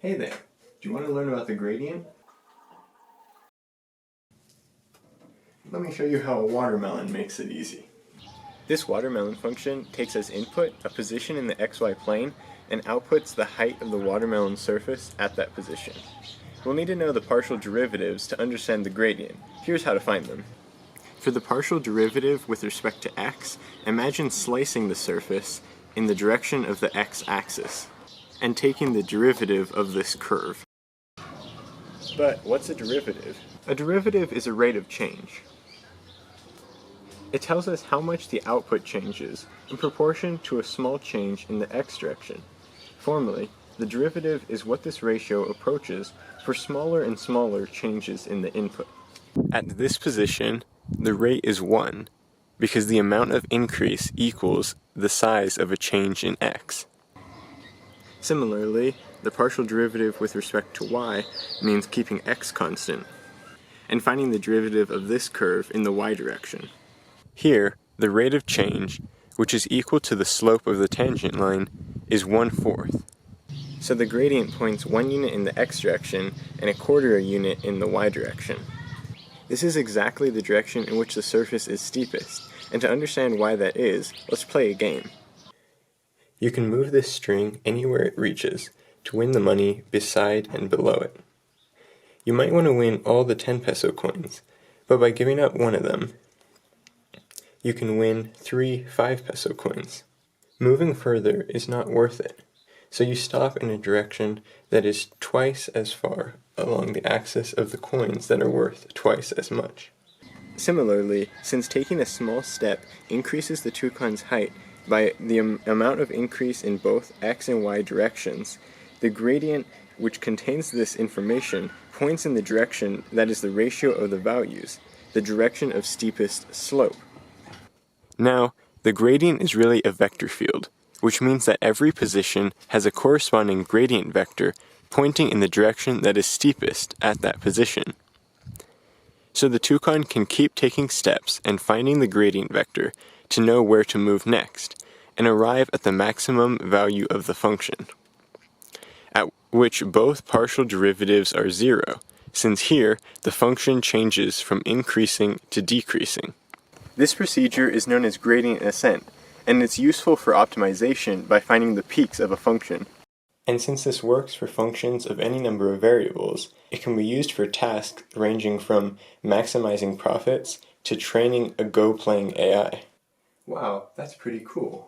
Hey there, do you want to learn about the gradient? Let me show you how a watermelon makes it easy. This watermelon function takes as input a position in the xy plane and outputs the height of the watermelon surface at that position. We'll need to know the partial derivatives to understand the gradient. Here's how to find them. For the partial derivative with respect to x, imagine slicing the surface in the direction of the x-axis and taking the derivative of this curve. But what's a derivative? A derivative is a rate of change. It tells us how much the output changes in proportion to a small change in the x direction. Formally, the derivative is what this ratio approaches for smaller and smaller changes in the input. At this position, the rate is 1 because the amount of increase equals the size of a change in x. Similarly, the partial derivative with respect to y means keeping x constant, and finding the derivative of this curve in the y direction. Here, the rate of change, which is equal to the slope of the tangent line, is 1/4. So the gradient points 1 unit in the x direction and 1/4 unit in the y direction. This is exactly the direction in which the surface is steepest, and to understand why that is, let's play a game. You can move this string anywhere it reaches to win the money beside and below it. You might want to win all the 10 peso coins, but by giving up one of them, you can win 3 5 peso coins. Moving further is not worth it, so you stop in a direction that is twice as far along the axis of the coins that are worth twice as much. Similarly, since taking a small step increases the toucan's height by the amount of increase in both x and y directions, the gradient which contains this information points in the direction that is the ratio of the values, the direction of steepest slope. Now, the gradient is really a vector field, which means that every position has a corresponding gradient vector pointing in the direction that is steepest at that position. So the toucan can keep taking steps and finding the gradient vector to know where to move next, and arrive at the maximum value of the function, at which both partial derivatives are 0, since here the function changes from increasing to decreasing. This procedure is known as gradient ascent, and it's useful for optimization by finding the peaks of a function. And since this works for functions of any number of variables, it can be used for tasks ranging from maximizing profits to training a Go playing AI. Wow, that's pretty cool.